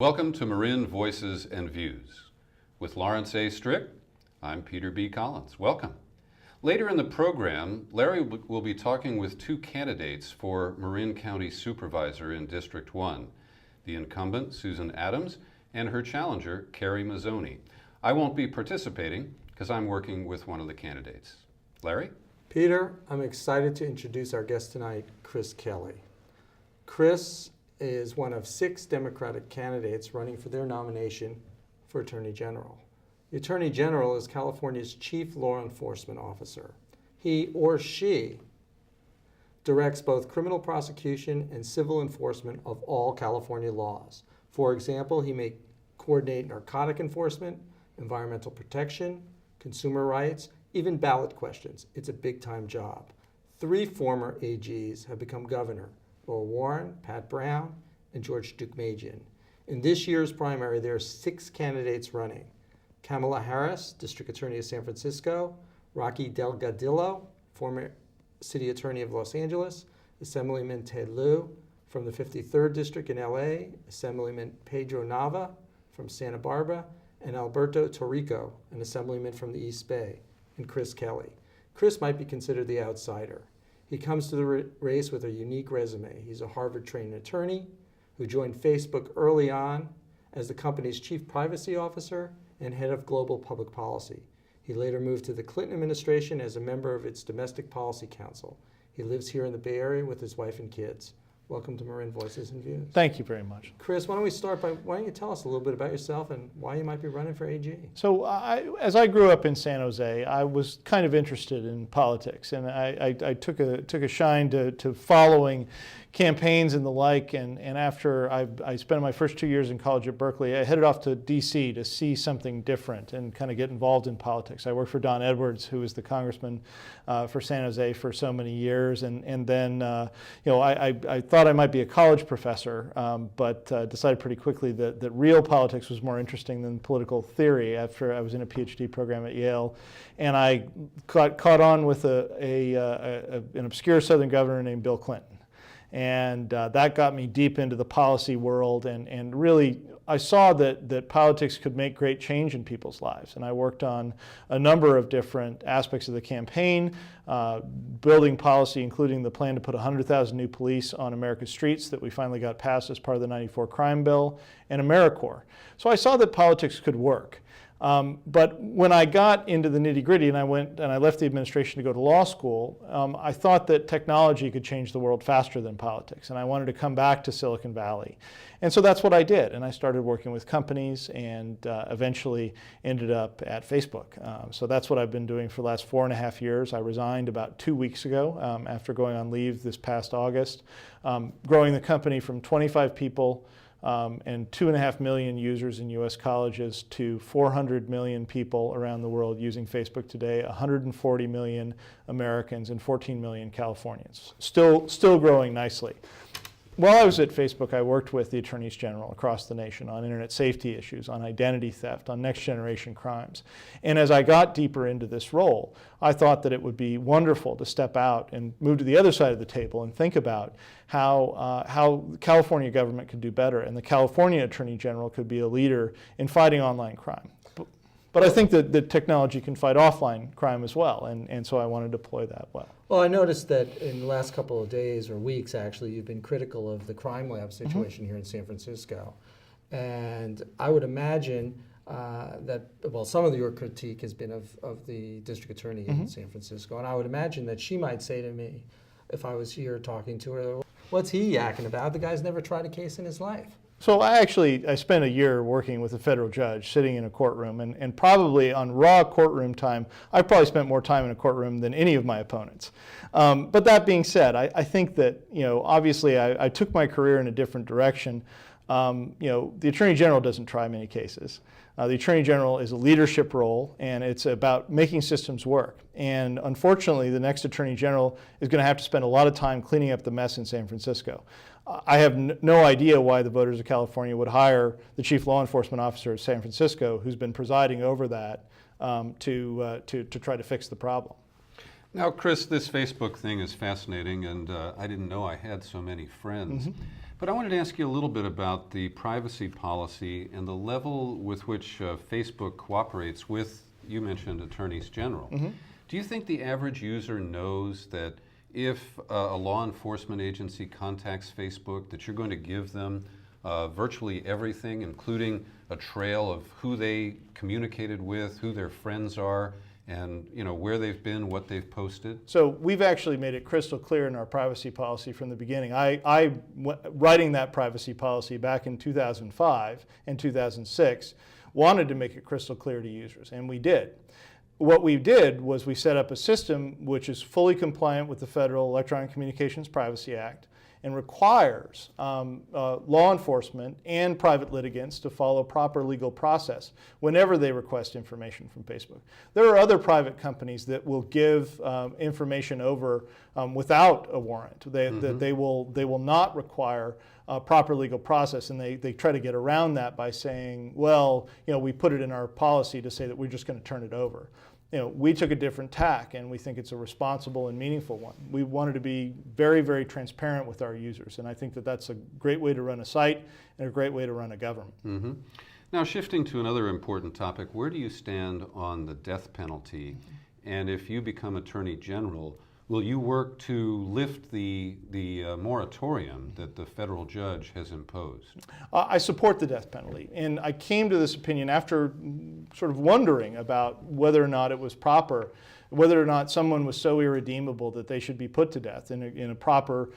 Welcome to Marin Voices and Views. With Lawrence A. Strick, I'm Peter B. Collins. Welcome. Later in the program, Larry will be talking with two candidates for Marin County Supervisor in District 1, the incumbent, Susan Adams, and her challenger, Kerry Mazzoni. I won't be participating because I'm working with one of the candidates. Larry? Peter, I'm excited to introduce our guest tonight, Chris Kelly. Chris is one of 6 Democratic candidates running for their nomination for Attorney General. The Attorney General is California's chief law enforcement officer. He or she directs both criminal prosecution and civil enforcement of all California laws. For example, he may coordinate narcotic enforcement, environmental protection, consumer rights, even ballot questions. It's a big-time job. 3 former AGs have become governor: Laura Warren, Pat Brown, and George Deukmejian. In this year's primary, there are 6 candidates running: Kamala Harris, District Attorney of San Francisco; Rocky Delgadillo, former City Attorney of Los Angeles; Assemblyman Ted Lieu from the 53rd District in LA; Assemblyman Pedro Nava from Santa Barbara; and Alberto Torrico, an assemblyman from the East Bay; and Chris Kelly. Chris might be considered the outsider. He comes to the race with a unique resume. He's a Harvard-trained attorney who joined Facebook early on as the company's chief privacy officer and head of global public policy. He later moved to the Clinton administration as a member of its Domestic Policy Council. He lives here in the Bay Area with his wife and kids. Welcome to Marin Voices and Views. Thank you very much. Chris, why don't we start by, why don't you tell us a little bit about yourself and why you might be running for AG? So as I grew up in San Jose, I was kind of interested in politics, and I took a shine to following campaigns and the like, and after I spent my first 2 years in college at Berkeley, I headed off to DC to see something different and kind of get involved in politics. I worked for Don Edwards, who was the congressman for San Jose for so many years, and then I thought I might be a college professor, but decided pretty quickly that real politics was more interesting than political theory after I was in a PhD program at Yale. And I caught on with an obscure Southern governor named Bill Clinton. And that got me deep into the policy world, and really I saw that politics could make great change in people's lives. And I worked on a number of different aspects of the campaign, building policy, including the plan to put 100,000 new police on America's streets that we finally got passed as part of the '94 crime bill, and AmeriCorps. So I saw that politics could work. But when I got into the nitty-gritty and I left the administration to go to law school, I thought that technology could change the world faster than politics, and I wanted to come back to Silicon Valley. And so that's what I did, and I started working with companies and eventually ended up at Facebook. So that's what I've been doing for the last 4.5 years. I resigned about 2 weeks ago after going on leave this past August, growing the company from 25 people and 2.5 million users in US colleges to 400 million people around the world using Facebook today, 140 million Americans and 14 million Californians. Still growing nicely. While I was at Facebook, I worked with the attorneys general across the nation on internet safety issues, on identity theft, on next generation crimes. And as I got deeper into this role, I thought that it would be wonderful to step out and move to the other side of the table and think about how the California government could do better, and the California attorney general could be a leader in fighting online crime. But I think that technology can fight offline crime as well, and so I want to deploy that well. Well, I noticed that in the last couple of days or weeks, actually, you've been critical of the crime lab situation here in San Francisco. And I would imagine that, well, some of your critique has been of the district attorney in San Francisco. And I would imagine that she might say to me, if I was here talking to her, what's he yakking about? The guy's never tried a case in his life. So I spent a year working with a federal judge, sitting in a courtroom, and probably on raw courtroom time, I probably spent more time in a courtroom than any of my opponents. But that being said, I think that, obviously I took my career in a different direction. The Attorney General doesn't try many cases. The Attorney General is a leadership role, and it's about making systems work. And unfortunately, the next Attorney General is going to have to spend a lot of time cleaning up the mess in San Francisco. I have no idea why the voters of California would hire the chief law enforcement officer of San Francisco, who's been presiding over that, to try to fix the problem. Now, Chris, this Facebook thing is fascinating, and I didn't know I had so many friends. But I wanted to ask you a little bit about the privacy policy and the level with which Facebook cooperates with, you mentioned, attorneys general. Do you think the average user knows that if a law enforcement agency contacts Facebook, that you're going to give them virtually everything, including a trail of who they communicated with, who their friends are, and where they've been, what they've posted? So we've actually made it crystal clear in our privacy policy from the beginning. Writing that privacy policy back in 2005 and 2006, wanted to make it crystal clear to users, and we did. What we did was we set up a system which is fully compliant with the Federal Electronic Communications Privacy Act and requires law enforcement and private litigants to follow proper legal process whenever they request information from Facebook. There are other private companies that will give information over without a warrant. They will not require proper legal process, and they try to get around that by saying, well, we put it in our policy to say that we're just going to turn it over. We took a different tack, and we think it's a responsible and meaningful one. We wanted to be very, very transparent with our users, and I think that that's a great way to run a site and a great way to run a government. Now, shifting to another important topic, where do you stand on the death penalty? And if you become Attorney General, will you work to lift the moratorium that the federal judge has imposed? I support the death penalty, and I came to this opinion after sort of wondering about whether or not it was proper, whether or not someone was so irredeemable that they should be put to death in a proper,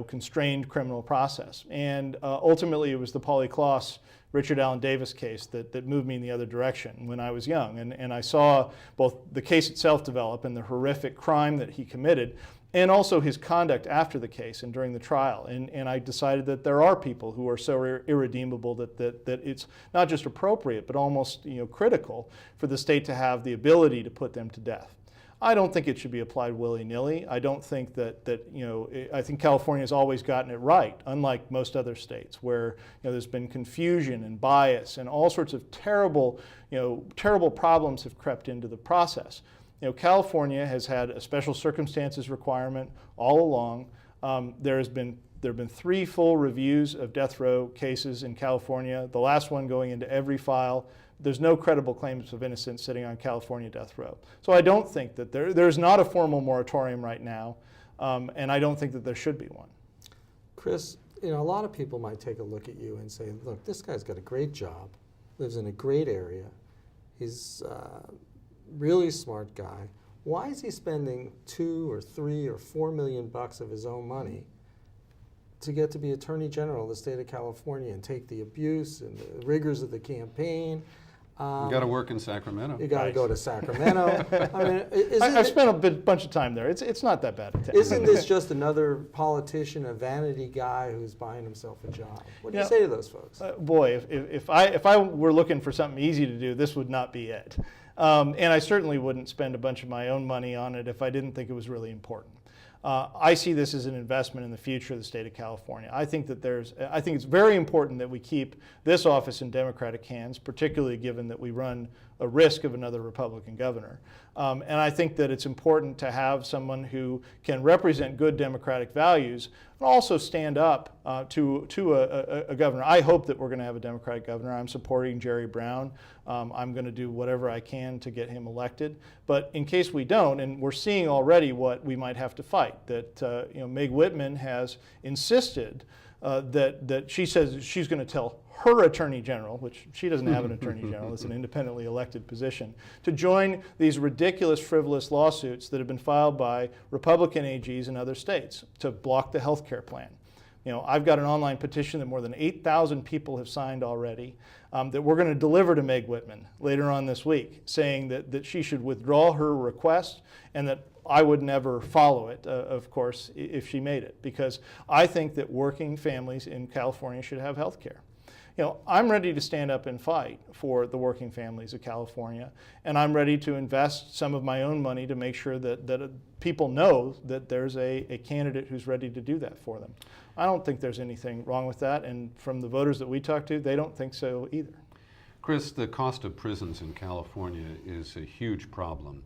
constrained criminal process. And ultimately, it was the Polly Klaas, Richard Allen Davis case that moved me in the other direction when I was young. And I saw both the case itself develop and the horrific crime that he committed, and also his conduct after the case and during the trial. And I decided that there are people who are so irredeemable that it's not just appropriate, but almost critical for the state to have the ability to put them to death. I don't think it should be applied willy-nilly. I don't think I think California has always gotten it right, unlike most other states where there's been confusion and bias and all sorts of terrible problems have crept into the process. California has had a special circumstances requirement all along. There have been 3 full reviews of death row cases in California, the last one going into every file. There's no credible claims of innocence sitting on California death row. So I don't think that there's not a formal moratorium right now, and I don't think that there should be one. Chris, a lot of people might take a look at you and say, look, this guy's got a great job, lives in a great area, he's a really smart guy. Why is he spending $2 or $3 or $4 million bucks of his own money to get to be Attorney General of the state of California and take the abuse and the rigors of the campaign? You got to work in Sacramento. You got to go to Sacramento. I mean, I've spent a bunch of time there. It's not that bad. Isn't this just another politician, a vanity guy who's buying himself a job? What do you say to those folks? Boy, if I were looking for something easy to do, this would not be it. And I certainly wouldn't spend a bunch of my own money on it if I didn't think it was really important. I see this as an investment in the future of the state of California. I think it's very important that we keep this office in Democratic hands, particularly given that we run a risk of another Republican governor. And I think that it's important to have someone who can represent good democratic values and also stand up to a governor. I hope that we're going to have a Democratic governor. I'm supporting Jerry Brown. I'm going to do whatever I can to get him elected. But in case we don't, and we're seeing already what we might have to fight, that Meg Whitman has insisted that she says she's going to tell her attorney general, which she doesn't have an attorney general, it's an independently elected position, to join these ridiculous, frivolous lawsuits that have been filed by Republican AGs in other states to block the health care plan. I've got an online petition that more than 8,000 people have signed already that we're going to deliver to Meg Whitman later on this week, saying that she should withdraw her request and that I would never follow it, of course, if she made it, because I think that working families in California should have health care. I'm ready to stand up and fight for the working families of California, and I'm ready to invest some of my own money to make sure that people know that there's a candidate who's ready to do that for them. I don't think there's anything wrong with that, and from the voters that we talk to, they don't think so either. Chris, the cost of prisons in California is a huge problem.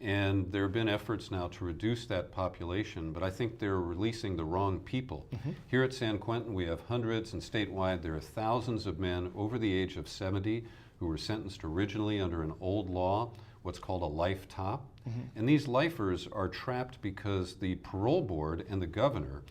And there have been efforts now to reduce that population, but I think they're releasing the wrong people. Here at San Quentin, we have hundreds, and statewide there are thousands of men over the age of 70 who were sentenced originally under an old law, what's called a life top. And these lifers are trapped because the parole board and the governor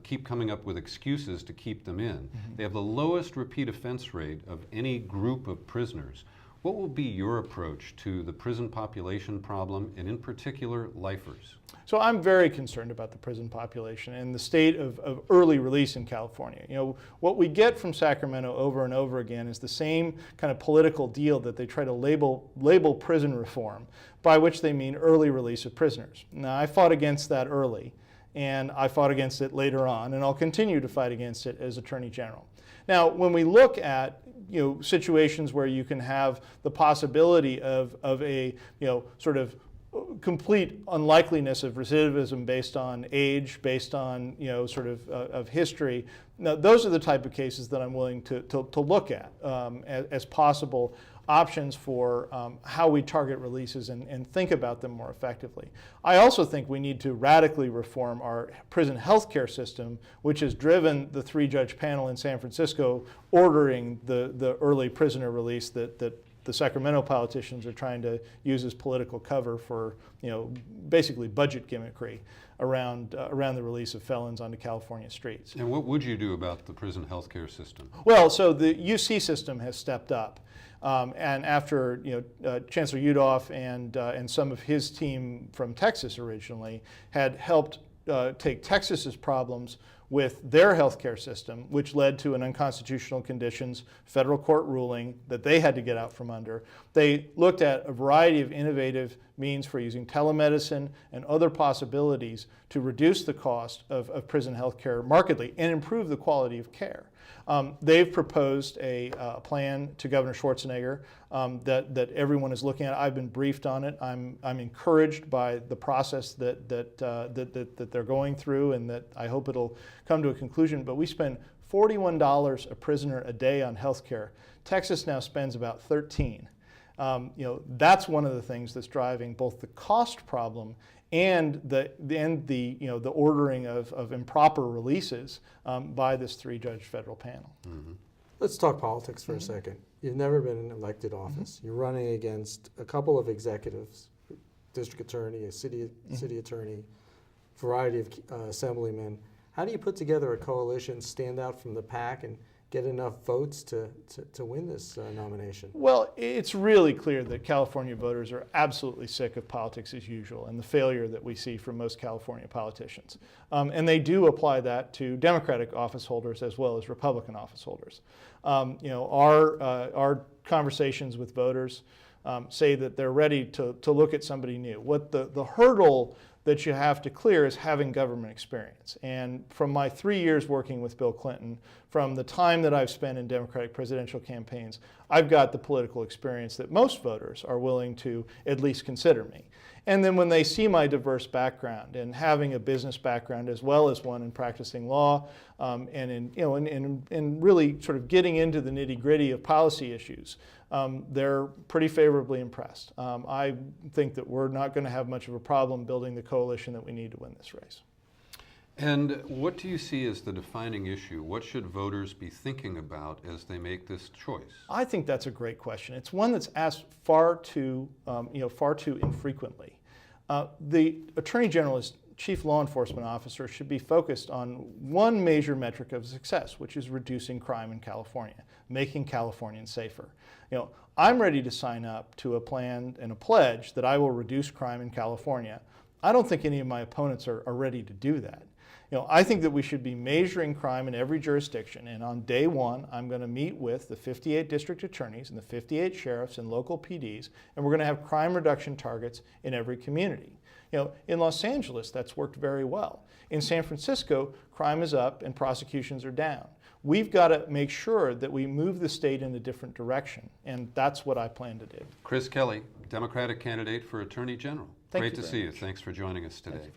keep coming up with excuses to keep them in. They have the lowest repeat offense rate of any group of prisoners. What will be your approach to the prison population problem, and in particular, lifers? So I'm very concerned about the prison population and the state of early release in California. You know, what we get from Sacramento over and over again is the same kind of political deal that they try to label prison reform, by which they mean early release of prisoners. Now, I fought against that early, and I fought against it later on, and I'll continue to fight against it as Attorney General. Now, when we look at situations where you can have the possibility of a sort of complete unlikeliness of recidivism based on age, based on sort of history. Now, those are the type of cases that I'm willing to look at as possible options for how we target releases and think about them more effectively. I also think we need to radically reform our prison healthcare system, which has driven the 3-judge panel in San Francisco ordering the early prisoner release that the Sacramento politicians are trying to use as political cover for, basically budget gimmickry around the release of felons onto California streets. And what would you do about the prison healthcare system? Well, so the UC system has stepped up. And after Chancellor Yudof and some of his team from Texas originally had helped take Texas's problems with their healthcare system, which led to an unconstitutional conditions federal court ruling that they had to get out from under. They looked at a variety of innovative means for using telemedicine and other possibilities to reduce the cost of prison healthcare markedly and improve the quality of care. They've proposed a plan to Governor Schwarzenegger that everyone is looking at. I've been briefed on it. I'm encouraged by the process that they're going through, and that I hope it'll come to a conclusion. But we spend $41 a prisoner a day on health care. Texas now spends about $13. That's one of the things that's driving both the cost problem and the ordering of improper releases by this 3-judge federal panel. Let's talk politics for a second. You've never been in elected office. You're running against a couple of executives, district attorney, a city attorney, variety of assemblymen. How do you put together a coalition, stand out from the pack, and get enough votes to win this nomination? Well, it's really clear that California voters are absolutely sick of politics as usual and the failure that we see from most California politicians. And they do apply that to Democratic office holders as well as Republican office holders. Our conversations with voters say that they're ready to look at somebody new. What the hurdle that you have to clear is having government experience. And from my 3 years working with Bill Clinton, from the time that I've spent in Democratic presidential campaigns, I've got the political experience that most voters are willing to at least consider me. And then when they see my diverse background and having a business background as well as one in practicing law and in really sort of getting into the nitty-gritty of policy issues, they're pretty favorably impressed. I think that we're not going to have much of a problem building the coalition that we need to win this race. And what do you see as the defining issue? What should voters be thinking about as they make this choice? I think that's a great question. It's one that's asked far too infrequently. The Attorney General as Chief Law Enforcement Officer should be focused on one major metric of success, which is reducing crime in California, making Californians safer. I'm ready to sign up to a plan and a pledge that I will reduce crime in California. I don't think any of my opponents are ready to do that. I think that we should be measuring crime in every jurisdiction, and on day one, I'm going to meet with the 58 district attorneys and the 58 sheriffs and local PDs, and we're going to have crime reduction targets in every community. In Los Angeles, that's worked very well. In San Francisco, crime is up and prosecutions are down. We've got to make sure that we move the state in a different direction, and that's what I plan to do. Chris Kelly, Democratic candidate for Attorney General. Great to see you. Much. Thanks for joining us today.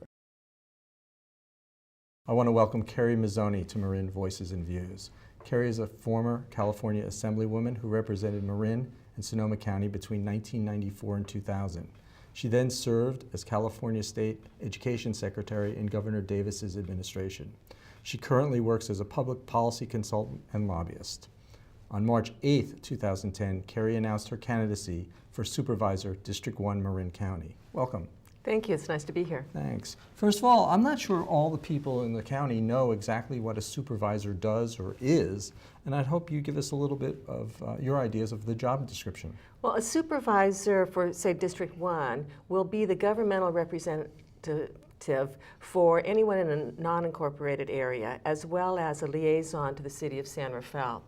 I want to welcome Kerry Mazzoni to Marin Voices and Views. Kerry is a former California Assemblywoman who represented Marin and Sonoma County between 1994 and 2000. She then served as California State Education Secretary in Governor Davis's administration. She currently works as a public policy consultant and lobbyist. On March 8, 2010, Kerry announced her candidacy for Supervisor, District 1, Marin County. Welcome. Thank you. It's nice to be here. Thanks. First of all, I'm not sure all the people in the county know exactly what a supervisor does or is, and I'd hope you give us a little bit of your ideas of the job description. Well, a supervisor for, say, District 1 will be the governmental representative for anyone in a non-incorporated area, as well as a liaison to the city of San Rafael.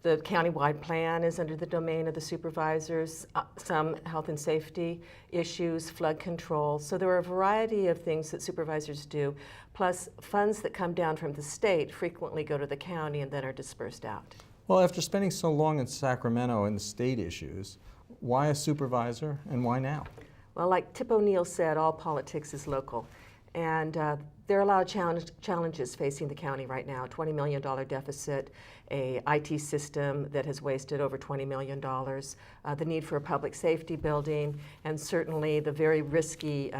The countywide plan is under the domain of the supervisors, some health and safety issues, flood control. So there are a variety of things that supervisors do, plus funds that come down from the state frequently go to the county and then are dispersed out. Well, after spending so long in Sacramento and the state issues, why a supervisor and why now? Well, like Tip O'Neill said, all politics is local. And there are a lot of challenges facing the county right now. $20 million deficit, a IT system that has wasted over $20 million, the need for a public safety building, and certainly the very risky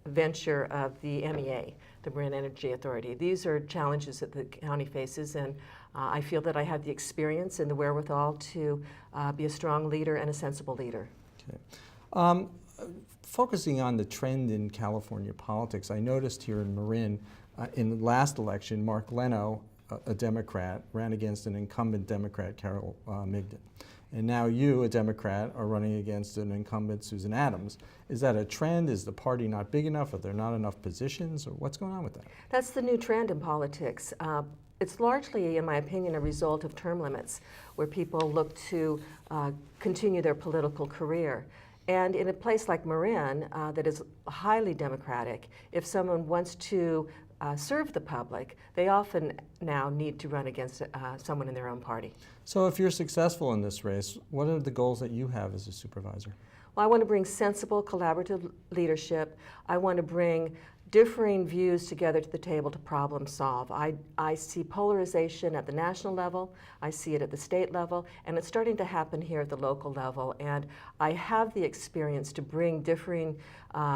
venture of the MEA, the Marin Energy Authority. These are challenges that the county faces, and I feel that I have the experience and the wherewithal to be a strong leader and a sensible leader. Okay. Focusing on the trend in California politics, I noticed here in Marin, in the last election, Mark Leno, a Democrat, ran against an incumbent Democrat, Carol Migden. And now you, a Democrat, are running against an incumbent, Susan Adams. Is that a trend? Is the party not big enough? Are there not enough positions? Or what's going on with that? That's the new trend in politics. It's largely, in my opinion, a result of term limits, where people look to continue their political career. And in a place like Marin, that is highly democratic, if someone wants to serve the public, they often now need to run against someone in their own party. So if you're successful in this race, what are the goals that you have as a supervisor? Well, I want to bring sensible, collaborative leadership. I want to bring differing views together to the table to problem solve. I see polarization at the national level, I see it at the state level, and it's starting to happen here at the local level. And I have the experience to bring differing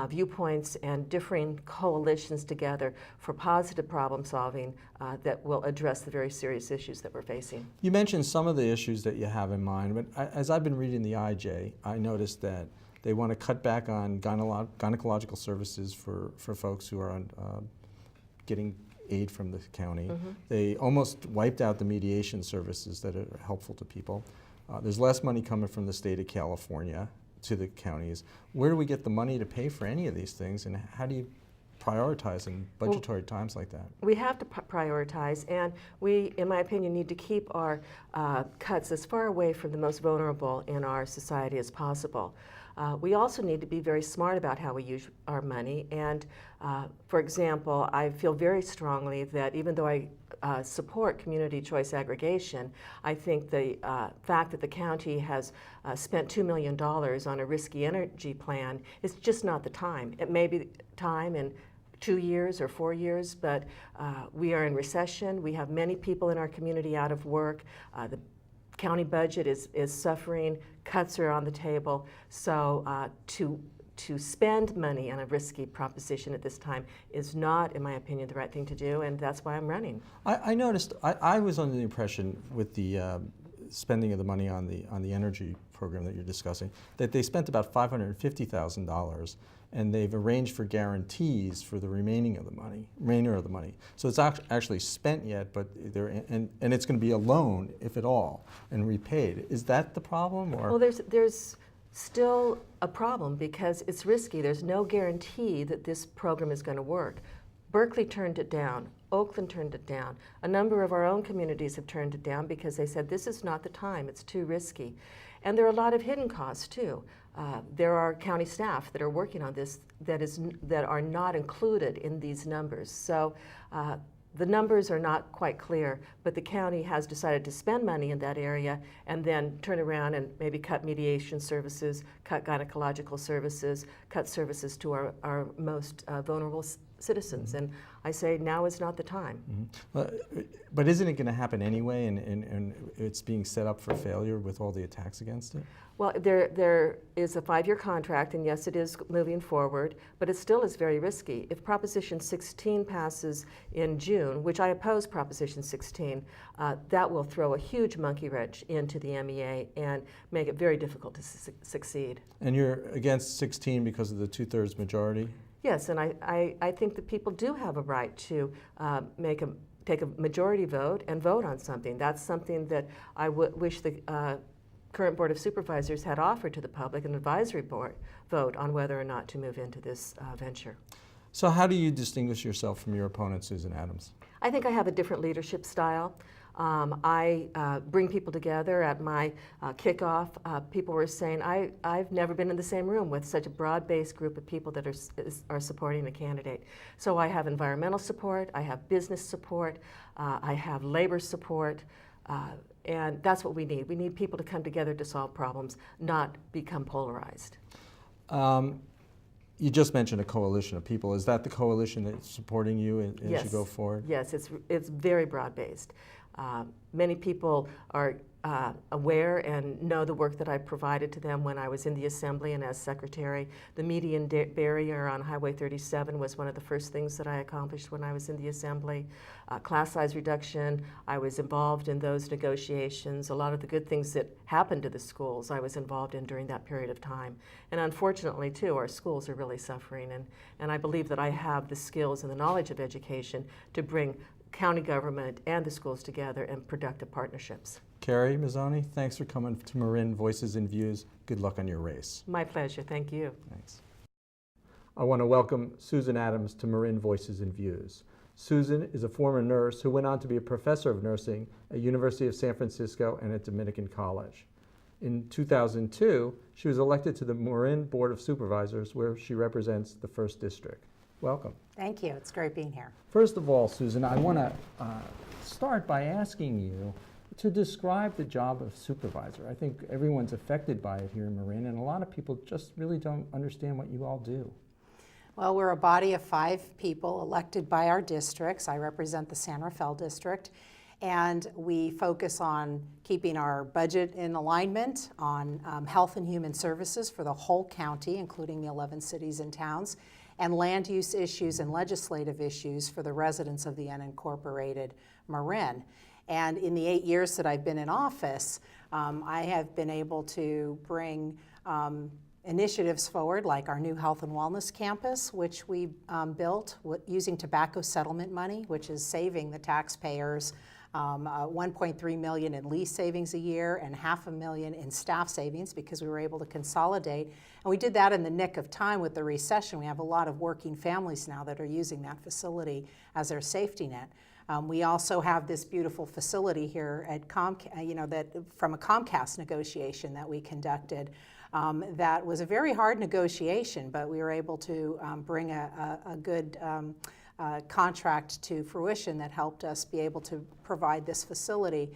viewpoints and differing coalitions together for positive problem solving that will address the very serious issues that we're facing. You mentioned some of the issues that you have in mind, but as I've been reading the IJ, I noticed that they want to cut back on gynecological services for folks who are getting aid from the county. Mm-hmm. They almost wiped out the mediation services that are helpful to people. There's less money coming from the state of California to the counties. Where do we get the money to pay for any of these things, and how do you prioritize in budgetary times like that? We have to prioritize, and we, in my opinion, need to keep our cuts as far away from the most vulnerable in our society as possible. We also need to be very smart about how we use our money. And for example, I feel very strongly that even though I support community choice aggregation, I think the fact that the county has spent $2 million on a risky energy plan is just not the time. It may be time in 2 years or 4 years, but we are in recession. We have many people in our community out of work. The county budget is suffering, cuts are on the table, so to spend money on a risky proposition at this time is not, in my opinion, the right thing to do, and that's why I'm running. I noticed, I was under the impression with the spending of the money on the energy program that you're discussing, that they spent about $550,000, and they've arranged for guarantees for the remainder of the money. So it's actually spent yet, but and it's going to be a loan, if at all, and repaid. Is that the problem, or? Well, there's still a problem because it's risky. There's no guarantee that this program is going to work. Berkeley turned it down. Oakland turned it down. A number of our own communities have turned it down because they said this is not the time, it's too risky. And there are a lot of hidden costs too. There are county staff that are working on this that are not included in these numbers. So the numbers are not quite clear, but the county has decided to spend money in that area and then turn around and maybe cut mediation services, cut gynecological services, cut services to our most vulnerable citizens. And I say now is not the time. But isn't it going to happen anyway, and it's being set up for failure with all the attacks against it? Well, there is a 5-year contract, and yes, it is moving forward, but it still is very risky. If Proposition 16 passes in June, which I oppose Proposition 16, that will throw a huge monkey wrench into the MEA and make it very difficult to succeed. And you're against 16 because of the 2/3 majority? Yes, and I think that people do have a right to take a majority vote and vote on something. That's something that I wish the current Board of Supervisors had offered to the public, an advisory board vote on whether or not to move into this venture. So how do you distinguish yourself from your opponent, Susan Adams? I think I have a different leadership style. I bring people together. At my kickoff, people were saying, I've never been in the same room with such a broad-based group of people that are supporting a candidate. So I have environmental support, I have business support, I have labor support, and that's what we need. We need people to come together to solve problems, not become polarized. You just mentioned a coalition of people. Is that the coalition that's supporting you as you go forward? Yes, it's very broad-based. Many people are aware and know the work that I provided to them when I was in the Assembly and as Secretary. The median barrier on Highway 37 was one of the first things that I accomplished when I was in the Assembly. Class size reduction, I was involved in those negotiations. A lot of the good things that happened to the schools I was involved in during that period of time. And unfortunately, too, our schools are really suffering. And I believe that I have the skills and the knowledge of education to bring county government and the schools together in productive partnerships. Kerry Mazzoni, thanks for coming to Marin Voices and Views. Good luck on your race. My pleasure. Thank you. Thanks. I want to welcome Susan Adams to Marin Voices and Views. Susan is a former nurse who went on to be a professor of nursing at University of San Francisco and at Dominican College. In 2002, she was elected to the Marin Board of Supervisors, where she represents the 1st District. Welcome. Thank you. It's great being here. First of all, Susan, I want to start by asking you to describe the job of supervisor. I think everyone's affected by it here in Marin, and a lot of people just really don't understand what you all do. Well, we're a body of 5 people elected by our districts. I represent the San Rafael district, and we focus on keeping our budget in alignment, on health and human services for the whole county, including the 11 cities and towns, and land use issues and legislative issues for the residents of the unincorporated Marin. And in the 8 years that I've been in office, I have been able to bring initiatives forward, like our new health and wellness campus, which we built using tobacco settlement money, which is saving the taxpayers $1.3 million in lease savings a year and $500,000 in staff savings because we were able to consolidate. And we did that in the nick of time with the recession. We have a lot of working families now that are using that facility as their safety net. We also have this beautiful facility here at Comcast, that from a Comcast negotiation that we conducted. That was a very hard negotiation, but we were able to bring a good contract to fruition that helped us be able to provide this facility.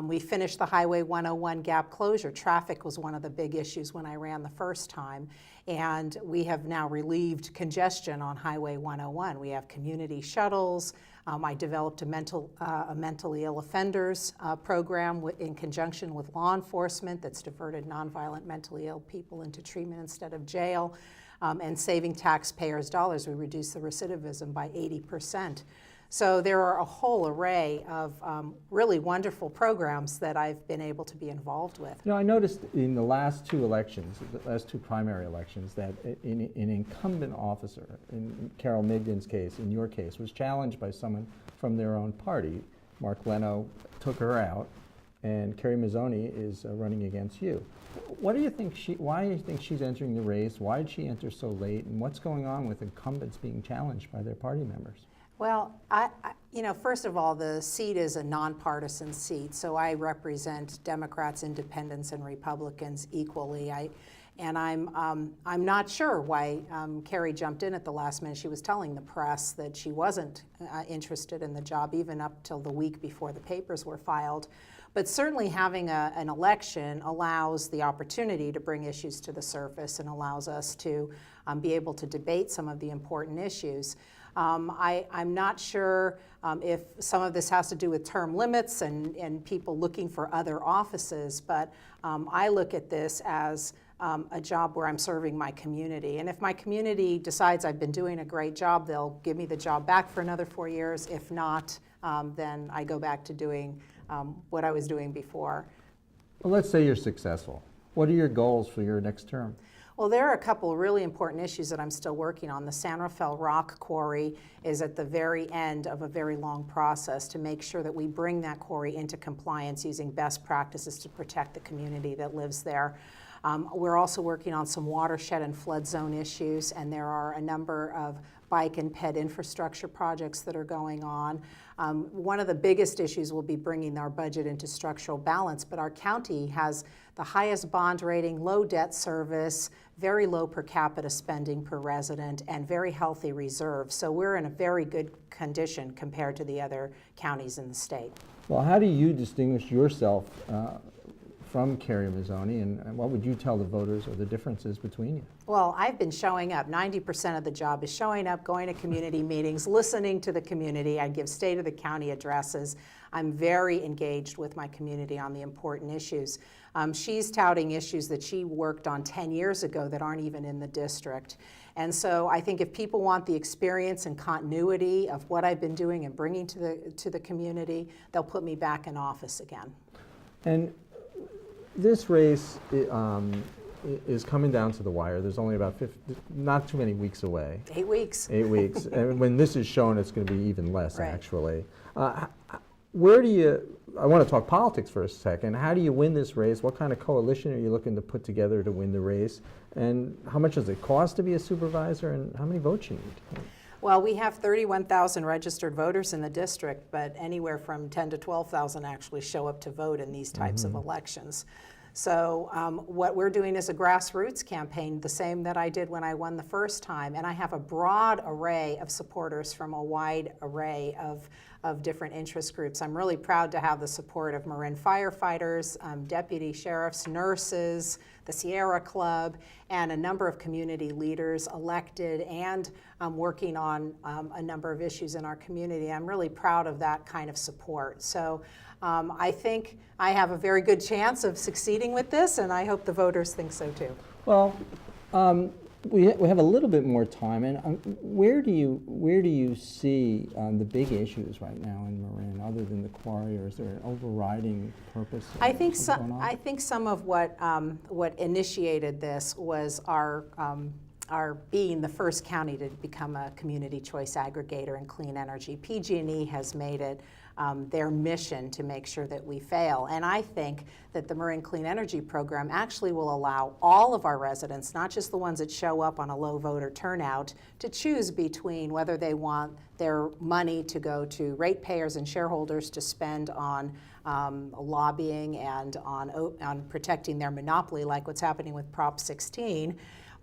We finished the Highway 101 gap closure. Traffic was one of the big issues when I ran the first time, and we have now relieved congestion on Highway 101. We have community shuttles. I developed a mentally ill offenders program in conjunction with law enforcement that's diverted nonviolent mentally ill people into treatment instead of jail. And saving taxpayers' dollars. We reduced the recidivism by 80%. So there are a whole array of really wonderful programs that I've been able to be involved with. You know, I noticed in the last 2 elections, the last 2 primary elections, that an incumbent officer, in Carol Migden's case, in your case, was challenged by someone from their own party. Mark Leno took her out, and Kerry Mazzoni is running against you. What do you think why do you think she's entering the race? Why did she enter so late? And what's going on with incumbents being challenged by their party members? Well, first of all, the seat is a nonpartisan seat, so I represent Democrats, Independents, and Republicans equally. I'm not sure why Kerry jumped in at the last minute. She was telling the press that she wasn't interested in the job even up till the week before the papers were filed. But certainly having an election allows the opportunity to bring issues to the surface and allows us to be able to debate some of the important issues. I'm not sure if some of this has to do with term limits and people looking for other offices, but I look at this as a job where I'm serving my community. And if my community decides I've been doing a great job, they'll give me the job back for another 4 years. If not, then I go back to doing what I was doing before. Well, let's say you're successful. What are your goals for your next term? Well, there are a couple of really important issues that I'm still working on. The San Rafael Rock Quarry is at the very end of a very long process to make sure that we bring that quarry into compliance using best practices to protect the community that lives there. We're also working on some watershed and flood zone issues, and there are a number of bike and ped infrastructure projects that are going on. One of the biggest issues will be bringing our budget into structural balance, but our county has the highest bond rating, low debt service, very low per capita spending per resident, and very healthy reserves. So we're in a very good condition compared to the other counties in the state. Well, how do you distinguish yourself from Kerry Mazzoni, and what would you tell the voters are the differences between you? Well, I've been showing up. 90% of the job is showing up, going to community meetings, listening to the community. I give state of the county addresses. I'm very engaged with my community on the important issues. She's touting issues that she worked on 10 years ago that aren't even in the district. And so I think if people want the experience and continuity of what I've been doing and bringing to the community, they'll put me back in office again. And this race is coming down to the wire. There's only about not too many weeks away. 8 weeks. 8 weeks. And when this is shown, it's going to be even less, Right. actually. Where do you, I want to talk politics for a second. How do you win this race? What kind of coalition are you looking to put together to win the race? And how much does it cost to be a supervisor, and how many votes you need? Well, we have 31,000 registered voters in the district, but anywhere from 10 to 12,000 actually show up to vote in these types of elections. So what we're doing is a grassroots campaign, the same that I did when I won the first time, and I have a broad array of supporters from a wide array of different interest groups. I'm really proud to have the support of Marin firefighters, deputy sheriffs, nurses, the Sierra Club, and a number of community leaders elected and working on a number of issues in our community. I'm really proud of that kind of support. So I think I have a very good chance of succeeding with this, and I hope the voters think so too. Well, we have a little bit more time, and where do you see the big issues right now in Marin, other than the quarry, or is there an overriding purpose? I think some of what initiated this was our being the first county to become a community choice aggregator in clean energy. PG&E has made it their mission to make sure that we fail. And I think that the Marin Clean Energy Program actually will allow all of our residents, not just the ones that show up on a low voter turnout, to choose between whether they want their money to go to ratepayers and shareholders to spend on lobbying and on protecting their monopoly, like what's happening with Prop 16,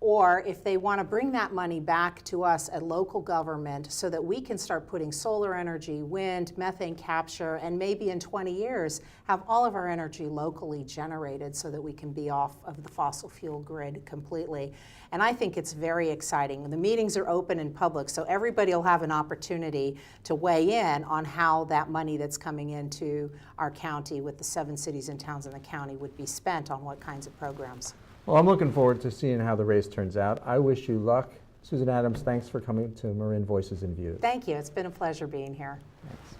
or if they want to bring that money back to us at local government so that we can start putting solar energy, wind, methane capture, and maybe in 20 years have all of our energy locally generated so that we can be off of the fossil fuel grid completely. And I think it's very exciting. The meetings are open and public, so everybody will have an opportunity to weigh in on how that money that's coming into our county with the 7 cities and towns in the county would be spent on what kinds of programs. Well, I'm looking forward to seeing how the race turns out. I wish you luck. Susan Adams, thanks for coming to Marin Voices and Views. Thank you. It's been a pleasure being here. Thanks.